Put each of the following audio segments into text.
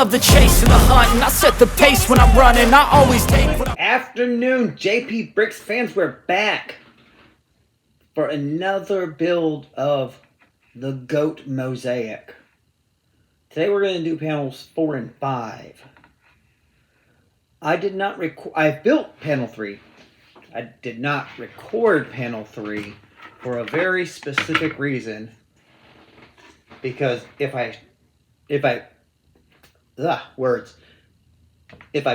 love the chase and the hunt, and I set the pace when I'm running. I always take what Afternoon, Jp'sbricks fans, we're back for another build of the GOAT Mosaic. Today we're going to do panels 4 and 5. I've built panel 3. I did not record panel 3 for a very specific reason. Because if I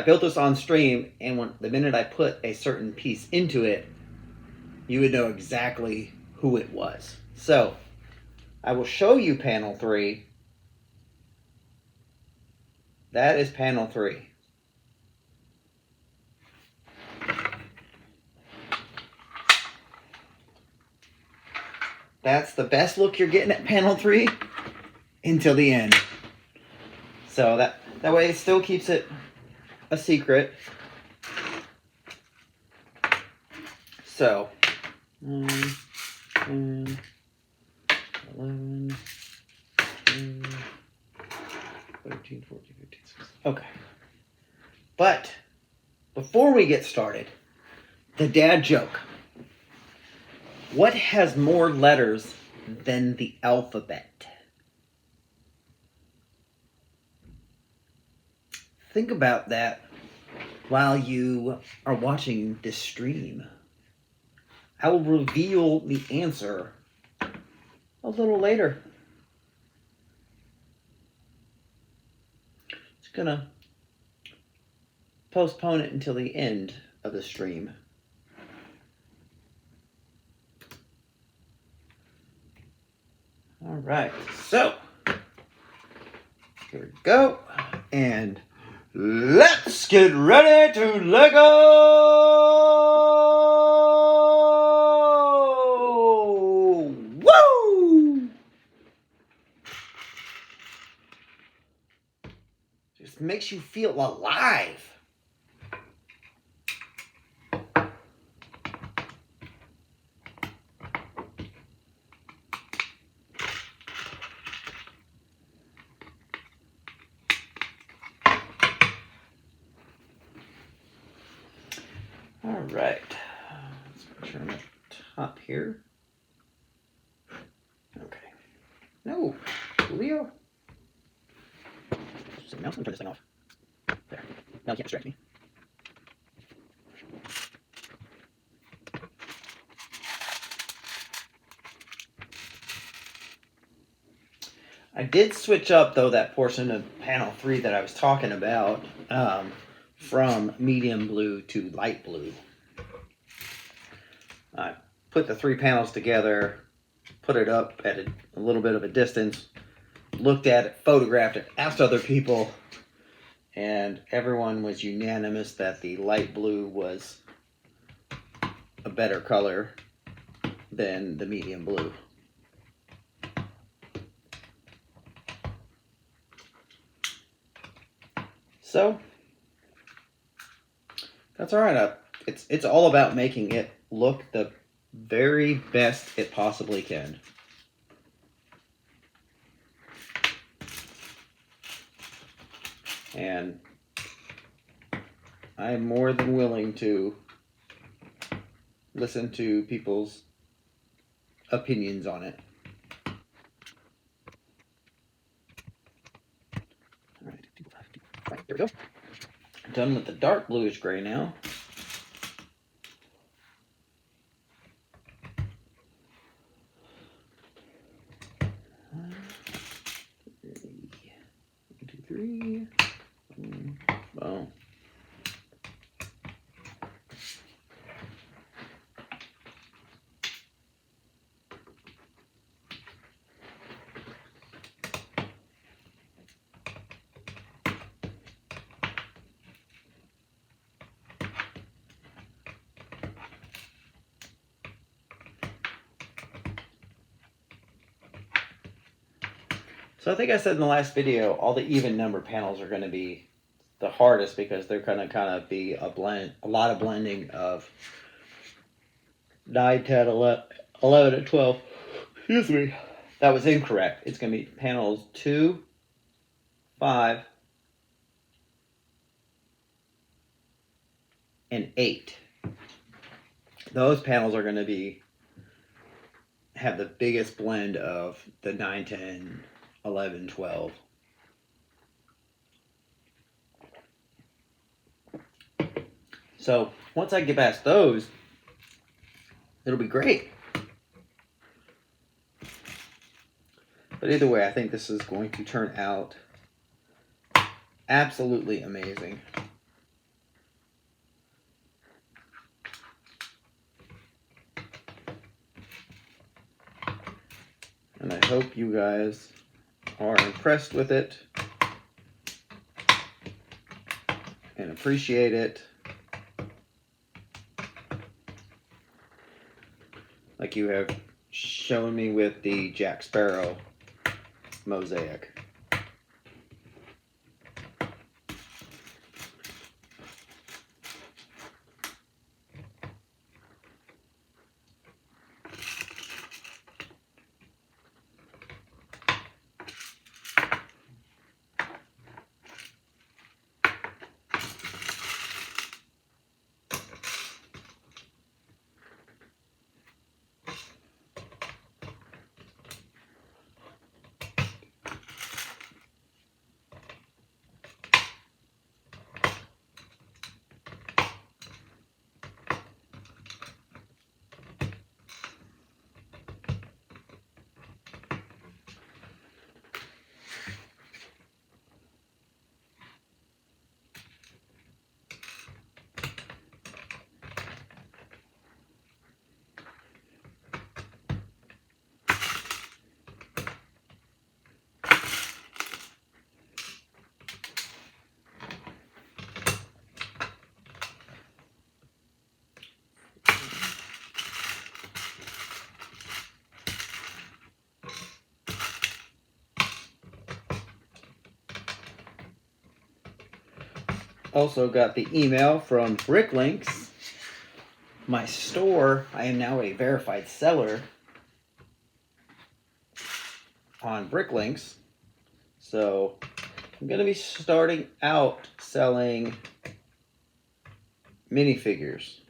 built this on stream and the minute I put a certain piece into it, you would know exactly who it was. So I will show you panel 3. That is panel 3. That's the best look you're getting at panel 3 until the end. So that way it still keeps it a secret. So 11, 13, 14, 15, 16. Okay. But before we get started, the dad joke. What has more letters than the alphabet? Think about that while you are watching this stream. I will reveal the answer a little later. Just gonna postpone it until the end of the stream. All right, so here we go, and let's get ready to Lego! Woo! Just makes you feel alive. All right, let's put her on the top here. Okay. No, Leo. Now I'm gonna turn this thing off. There. Now you can't distract me. I did switch up though that portion of panel 3 that I was talking about. From medium blue to light blue. I put the 3 panels together, put it up at a little bit of a distance, looked at it, photographed it, asked other people, and everyone was unanimous that the light blue was a better color than the medium blue. So that's all right. It's all about making it look the very best it possibly can. And I'm more than willing to listen to people's opinions on it. All right, there we go. Done with the dark bluish gray now. One, two, three. Well. So I think I said in the last video, all the even number panels are going to be the hardest because they're going to kind of be a lot of blending of 9, 10, 11, and 12. Excuse me. That was incorrect. It's going to be panels 2, 5, and 8. Those panels are going to have the biggest blend of the 9, 10, 11, 12. So once I get past those, it'll be great. But either way, I think this is going to turn out absolutely amazing. And I hope you guys are impressed with it and appreciate it like you have shown me with the Jack Sparrow Mosaic. Also got the email from Bricklinks, my store. I am now a verified seller on Bricklinks. So I'm going to be starting out selling minifigures.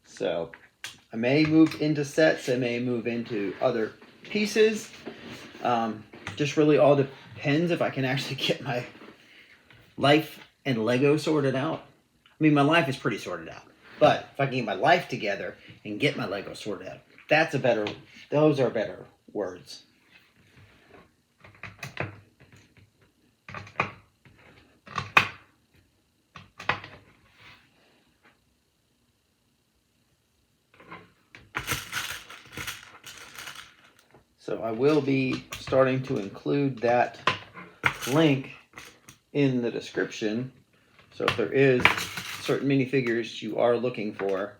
So I may move into sets, I may move into other pieces. Just really all depends if I can actually get my life and Lego sorted out. I mean, my life is pretty sorted out, but if I can get my life together and get my Lego sorted out, those are better words. So I will be starting to include that link in the description. So if there is certain minifigures you are looking for,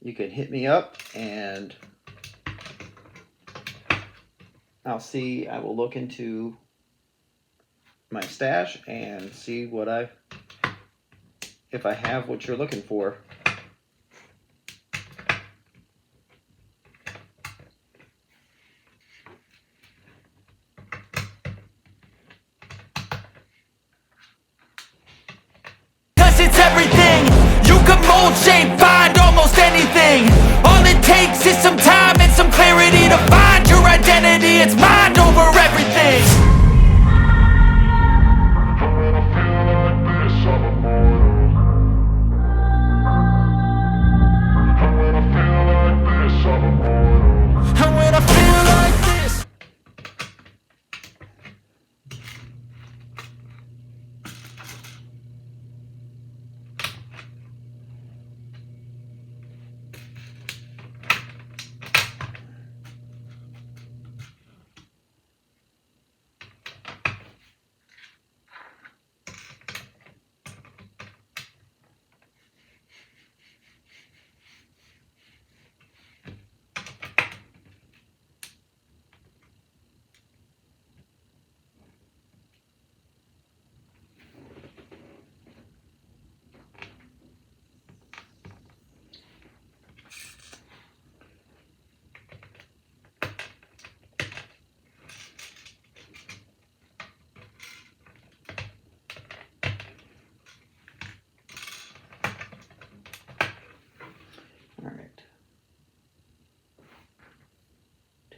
you can hit me up and I will look into my stash and see if I have what you're looking for. It's everything. You can mold, shape, find almost anything. All it takes is some time and some clarity to find your identity. It's mind over everything. And when I feel like this,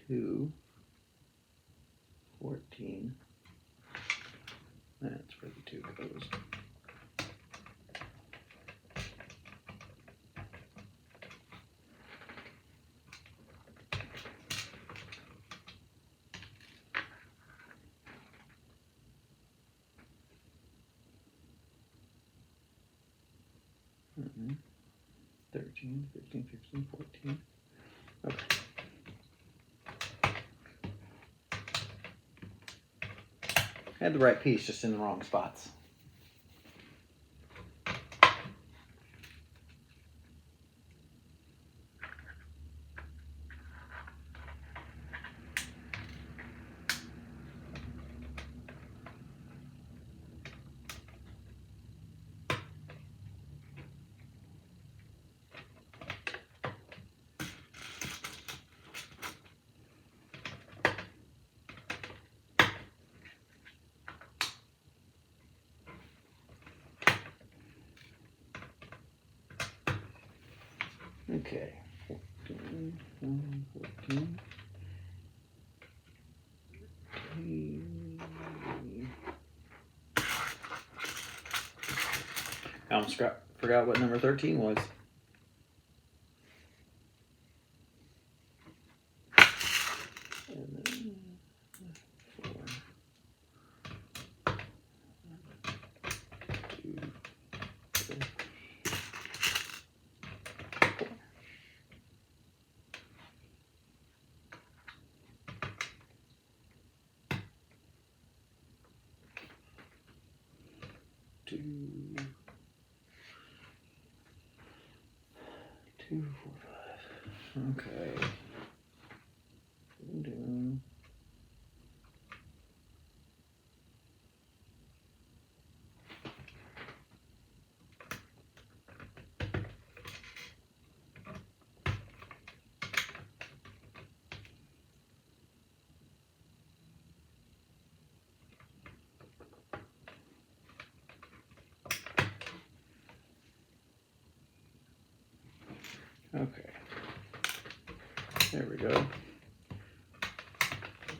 2, 14. That's where the 2 goes. Mm-hmm. 13, 15, 16, 14. Okay. I had the right piece, just in the wrong spots. Okay. 14, 14. I almost forgot what number 13 was. And then 4, 2, 3, 4. 2, 2, 4, 5. Okay. Down. Okay. There we go.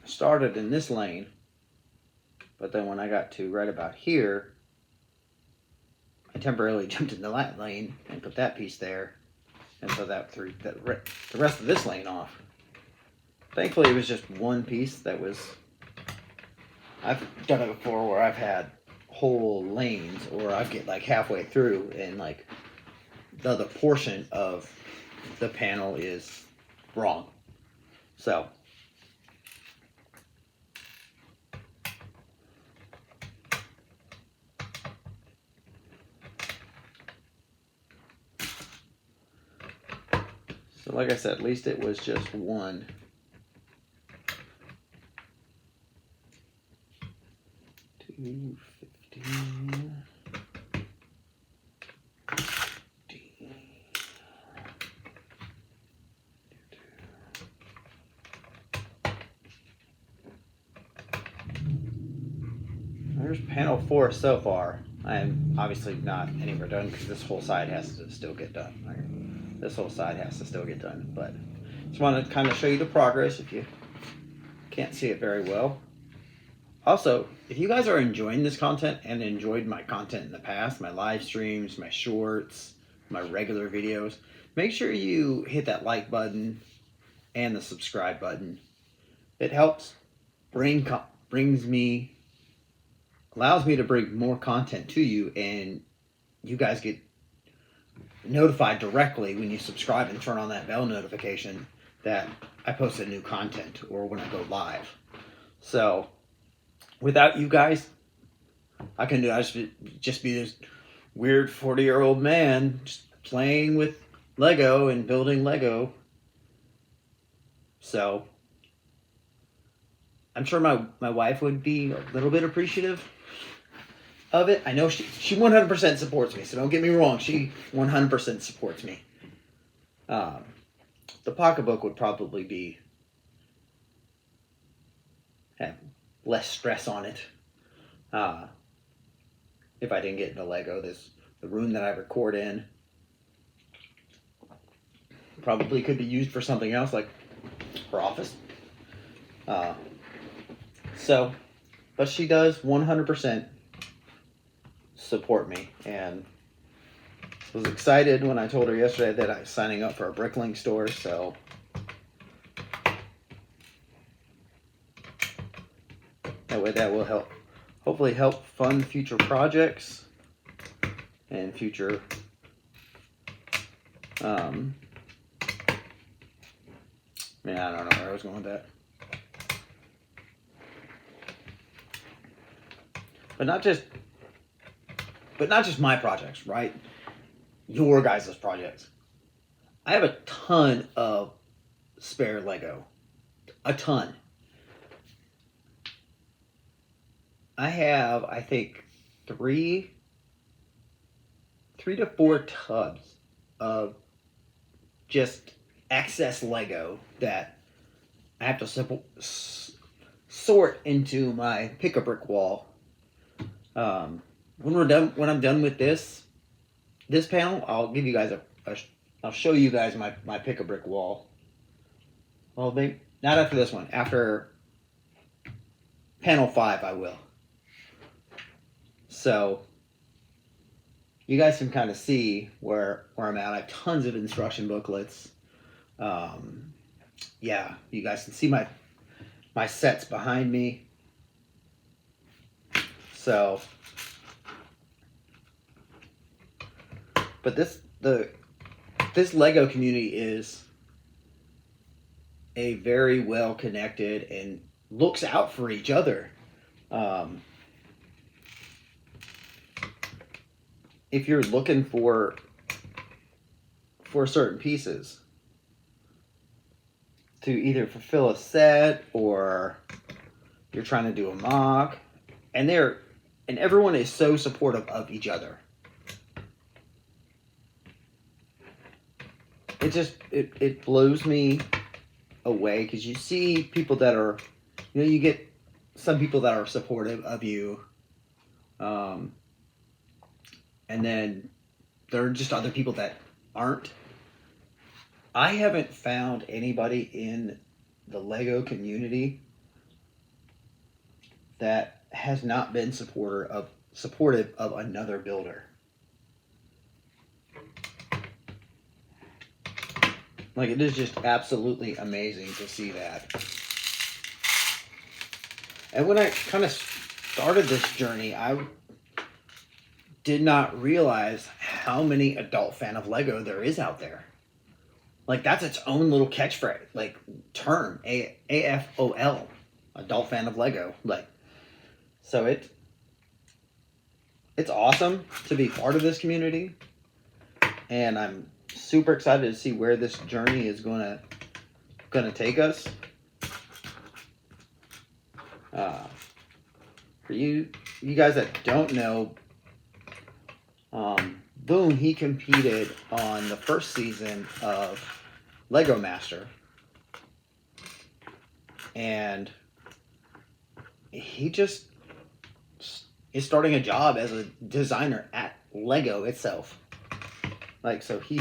Started in this lane, but then when I got to right about here, I temporarily jumped into that lane and put that piece there, and so that threw the rest of this lane off. Thankfully, it was just one piece that was. I've done it before where I've had whole lanes, or I get like halfway through and like the other portion of the panel is wrong. So like I said, at least it was just one. 2, 15. There's panel 4 so far. I am obviously not anywhere done because this whole side has to still get done. This whole side has to still get done. But just want to kind of show you the progress if you can't see it very well. Also, if you guys are enjoying this content and enjoyed my content in the past, my live streams, my shorts, my regular videos, make sure you hit that like button and the subscribe button. It helps allows me to bring more content to you, and you guys get notified directly when you subscribe and turn on that bell notification that I post a new content or when I go live. So without you guys, I just be this weird 40-year-old man just playing with Lego and building Lego. So I'm sure my wife would be a little bit appreciative of it. I know she 100% supports me, so don't get me wrong. She 100% supports me. The pocketbook would probably have less stress on it if I didn't get into Lego. The room that I record in probably could be used for something else, like her office. Uh, so, but she does 100% support me, and was excited when I told her yesterday that I was signing up for a Bricklink store. So that way, that will help, hopefully help fund future projects and future man, I don't know where I was going with that. But not just my projects, right? Your guys' projects. I have a ton of spare Lego. A ton. I have, I think, three to four tubs of just excess Lego that I have to sort into my pick-a-brick wall. When I'm done with this panel, I'll give you guys I'll show you guys my pick-a-brick wall. Well, maybe not after this one. After panel 5, I will. So you guys can kind of see where I'm at. I have tons of instruction booklets. Yeah, you guys can see my sets behind me. So, but this Lego community is a very well connected and looks out for each other. If you're looking for certain pieces to either fulfill a set, or you're trying to do a mock, and everyone is so supportive of each other. It blows me away, because you see people that are, you get some people that are supportive of you, and then there are just other people that aren't. I haven't found anybody in the Lego community that has not been supportive of another builder. Like, it is just absolutely amazing to see that. And when I kind of started this journey, I did not realize how many adult fan of Lego there is out there. Like, that's its own little catchphrase, like term, AFOL, adult fan of Lego. Like, so it's awesome to be part of this community, and I'm super excited to see where this journey is gonna take us. For you guys that don't know, Boone, he competed on the first season of Lego Master, and he just is starting a job as a designer at Lego itself. Like, so he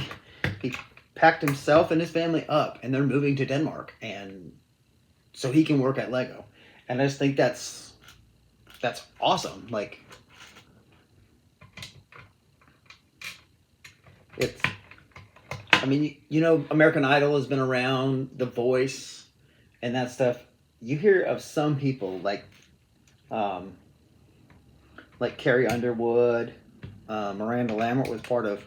packed himself and his family up, and they're moving to Denmark, and so he can work at Lego. And I just think that's awesome. Like, it's, I mean, American Idol has been around, The Voice, and that stuff. You hear of some people like Carrie Underwood, Miranda Lambert was part of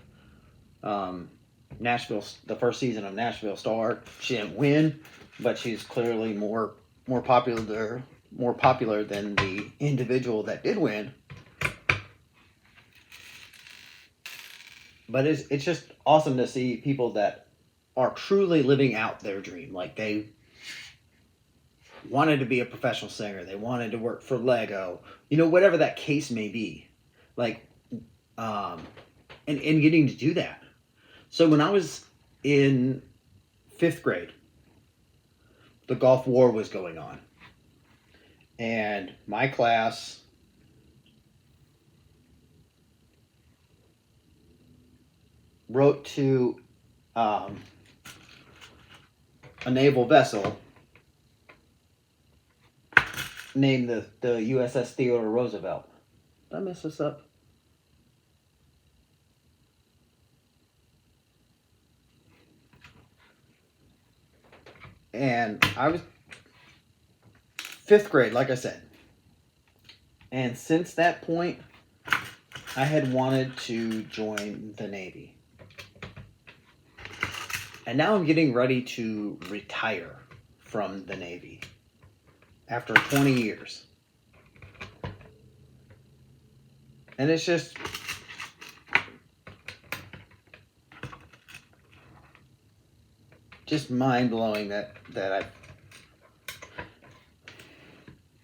Nashville, the first season of Nashville Star. She didn't win, but she's clearly more popular than the individual that did win. But it's just awesome to see people that are truly living out their dream. Like, they wanted to be a professional singer, they wanted to work for Lego, whatever that case may be. Like, and getting to do that. So when I was in 5th grade, the Gulf War was going on, and my class wrote to a naval vessel named the USS Theodore Roosevelt. Did I mess this up? And I was 5th grade, like I said. And since that point, I had wanted to join the Navy. And now I'm getting ready to retire from the Navy after 20 years. And it's just mind-blowing that I've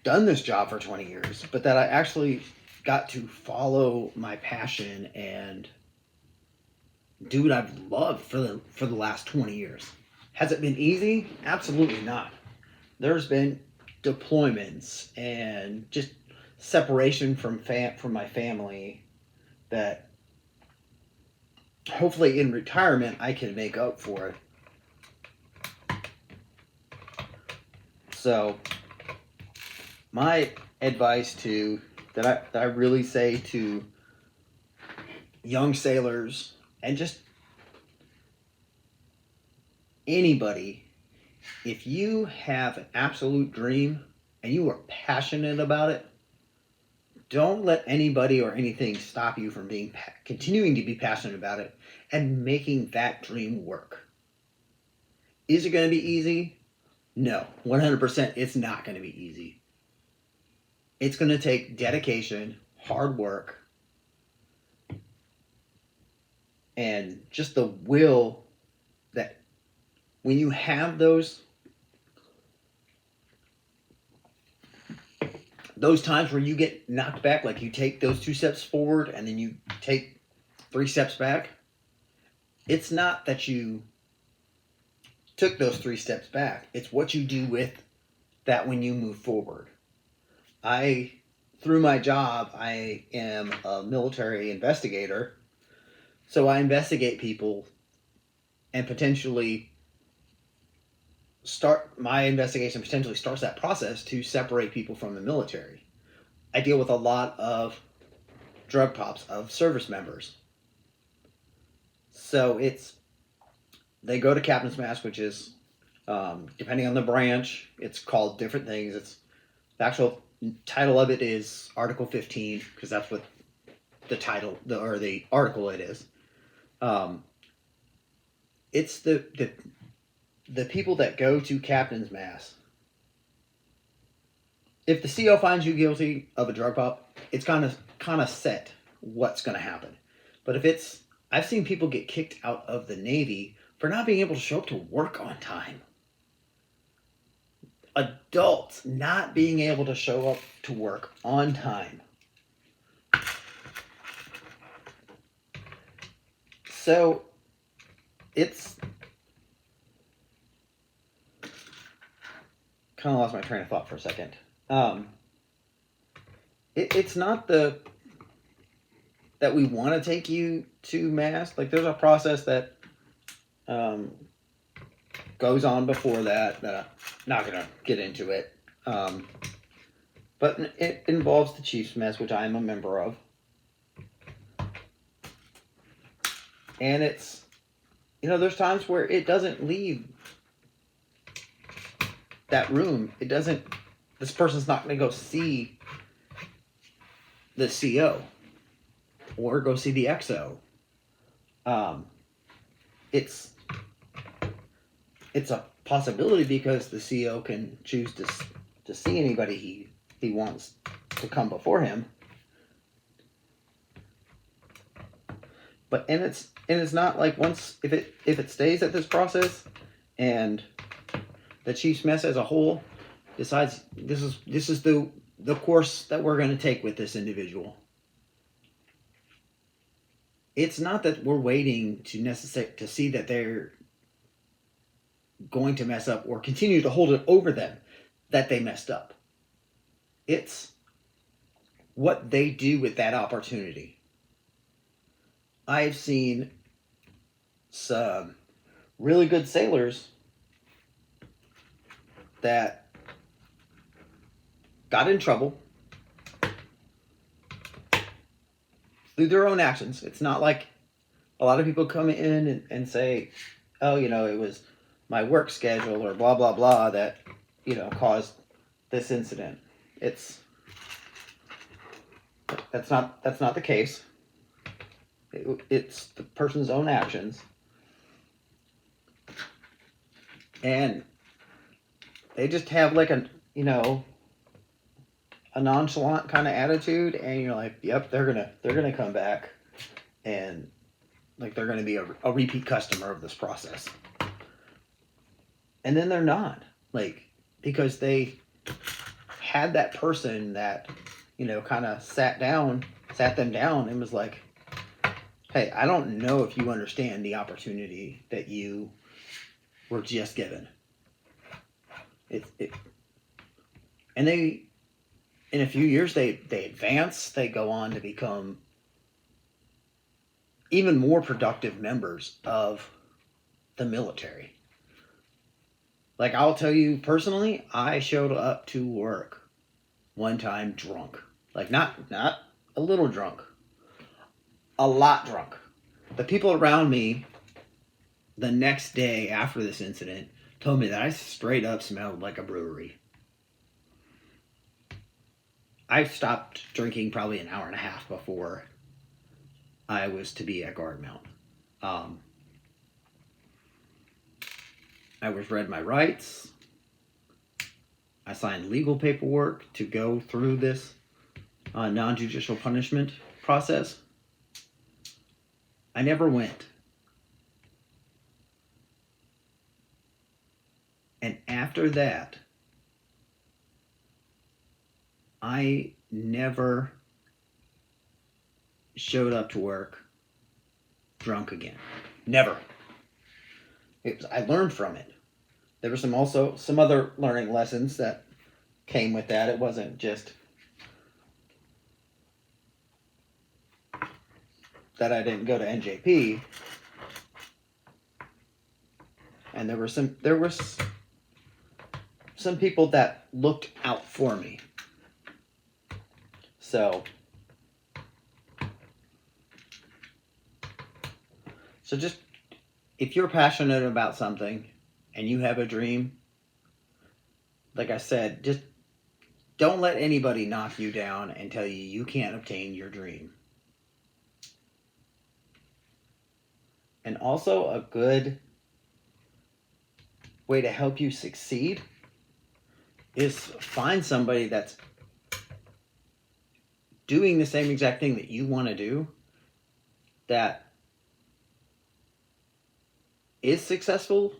done this job for 20 years, but that I actually got to follow my passion and do what I've loved for the last 20 years. Has it been easy? Absolutely not. There's been deployments and just separation from my family that hopefully in retirement I can make up for it. So my advice that I really say to young sailors and just anybody, if you have an absolute dream and you are passionate about it, don't let anybody or anything stop you from continuing to be passionate about it and making that dream work. Is it going to be easy? No, 100% it's not going to be easy. It's going to take dedication, hard work, and just the will that when you have those times where you get knocked back, like you take those 2 steps forward and then you take 3 steps back, it's not that you took those 3 steps back. It's what you do with that when you move forward. Through my job, I am a military investigator. So I investigate people and my investigation potentially starts that process to separate people from the military. I deal with a lot of drug pops of service members. So they go to captain's mast, which is, depending on the branch, it's called different things. The actual title of it is Article 15, because that's what the title, or the article it is. It's the people that go to captain's mast. If the CO finds you guilty of a drug pop, it's kind of set what's going to happen. But I've seen people get kicked out of the Navy for not being able to show up to work on time. Adults not being able to show up to work on time. So it's kind of lost my train of thought for a second. It's not that we want to take you to mast. Like there's a process that goes on before that. I'm not gonna get into it. But it involves the chief's mess, which I am a member of. And it's, there's times where it doesn't leave that room. This person's not going to go see the CO or go see the XO. It's a possibility because the CO can choose to see anybody he wants to come before him. But it's not like if it stays at this process and the chief's mess as a whole decides this is the course that we're going to take with this individual. It's not that we're waiting to see that they're going to mess up or continue to hold it over them that they messed up. It's what they do with that opportunity. I've seen some really good sailors that got in trouble through their own actions. It's not like a lot of people come in and say, oh, it was my work schedule or blah, blah, blah that, caused this incident. That's not the case. It's the person's own actions. And they just have like a nonchalant kind of attitude, and you're like, yep, they're gonna come back, and like they're gonna be a repeat customer of this process. And then they're not, like, because they had that person that kind of sat them down and was like, hey, I don't know if you understand the opportunity that you were just given. And they, in a few years, they advance. They go on to become even more productive members of the military. Like, I'll tell you personally, I showed up to work one time drunk. Like, not a little drunk, a lot drunk. The people around me the next day after this incident told me that I straight up smelled like a brewery. I stopped drinking probably an hour and a half before I was to be at guard mount. I was read my rights. I signed legal paperwork to go through this non-judicial punishment process. I never went. And after that, I never showed up to work drunk again. Never. I learned from it. There were some other learning lessons that came with that. It wasn't just that I didn't go to NJP. And there were some people that looked out for me. So just, if you're passionate about something and you have a dream, like I said, just don't let anybody knock you down and tell you can't obtain your dream. And also, a good way to help you succeed is find somebody that's doing the same exact thing that you want to do, that is successful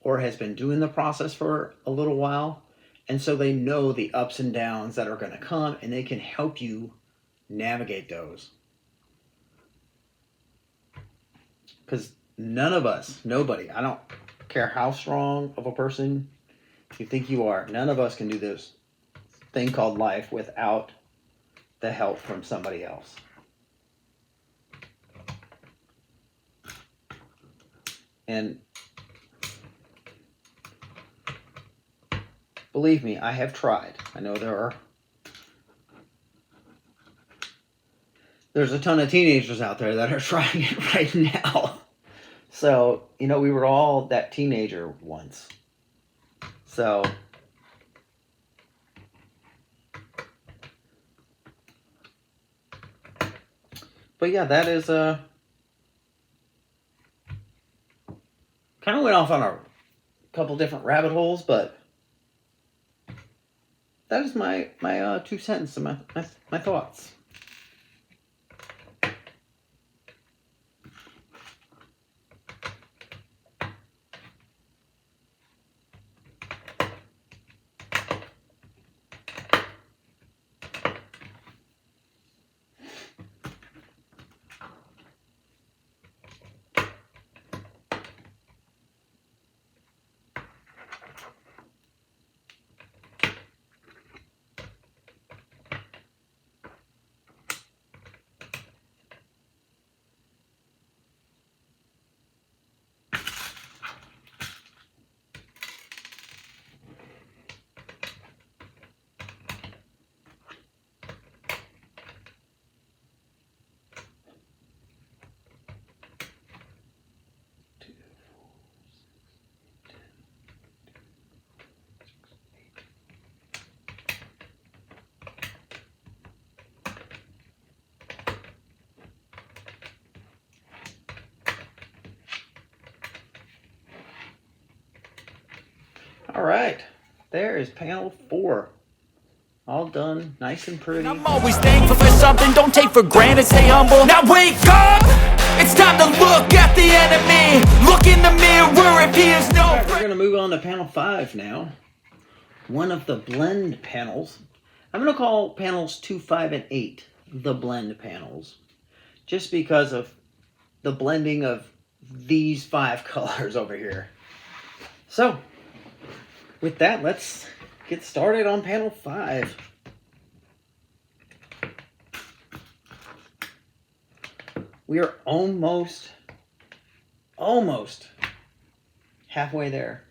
or has been doing the process for a little while, and so they know the ups and downs that are going to come, and they can help you navigate those. Because nobody, I don't care how strong of a person you think you are, none of us can do this thing called life without the help from somebody else. And believe me, I have tried. I know there's a ton of teenagers out there that are trying it right now. So, we were all that teenager once. So, but yeah, that is kind of went off on a couple different rabbit holes, but that is my 2 cents and my thoughts. there is panel 4. All done, nice and pretty. I'm always thankful for something, don't take for granted, stay humble. Now wake up! It's time to look at the enemy. Look in the mirror if he is no Alright, we're going to move on to panel 5 now. One of the blend panels. I'm going to call panels 2, 5, and 8 the blend panels. Just because of the blending of these 5 colors over here. So, with that, let's get started on panel 5. We are almost halfway there.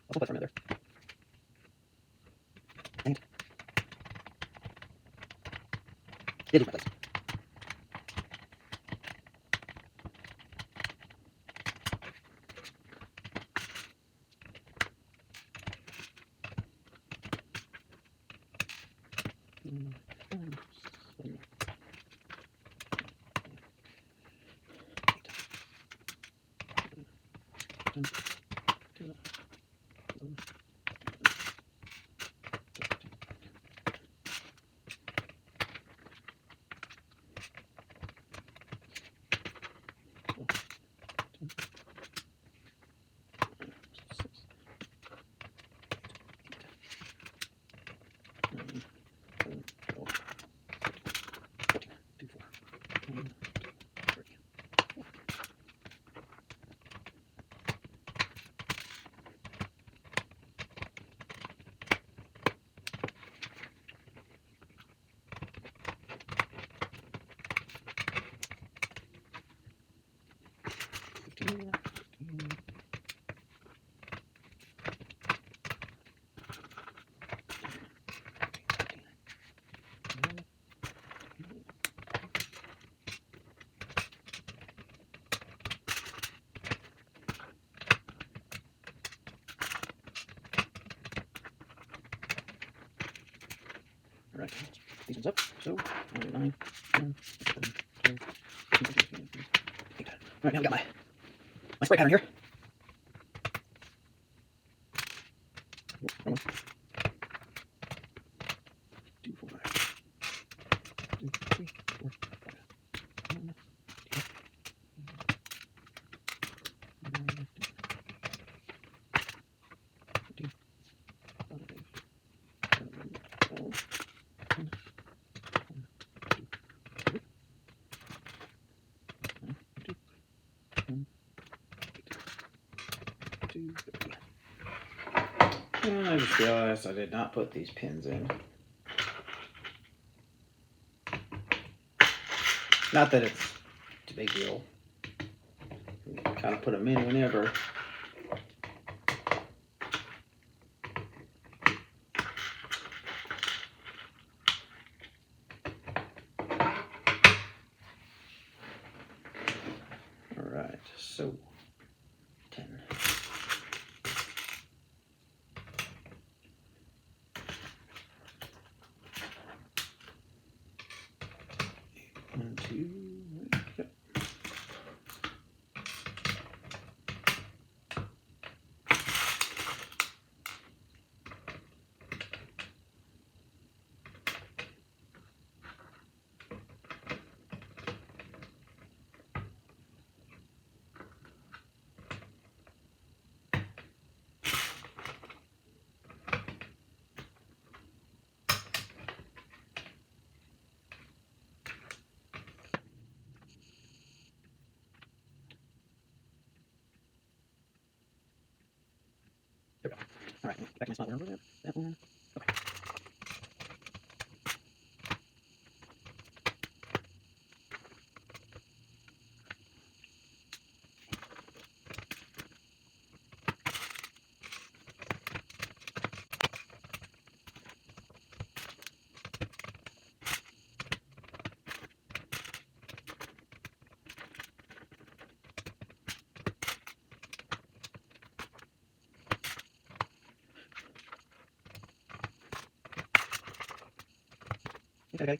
I'll put from there. Dang it. Did it, my place. Alright, these ones up. So, 9, 10, 11, 12, 13, 8. Alright, now we got my spray pattern here. Wrong one. 2, 4, 5. 2, 3, 4, 5. 1, 2, And I just realized I did not put these pins in. Not that it's a big deal. You kind of put them in whenever. Alright, so 10. One, two, yep. There we go. All right, back to my spot. Where was it? That one. Okay. Okay.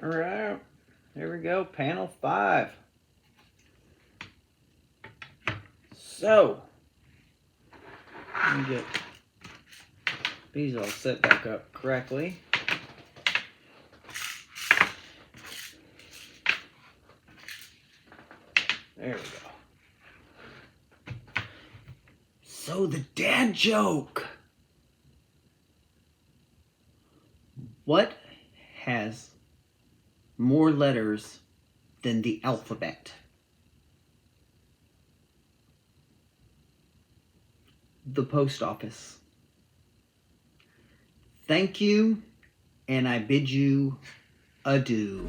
All right, here we go, panel 5. So, let me get these all set back up correctly. There we go. So, the dad joke. What has more letters than the alphabet? The post office. Thank you, and I bid you adieu.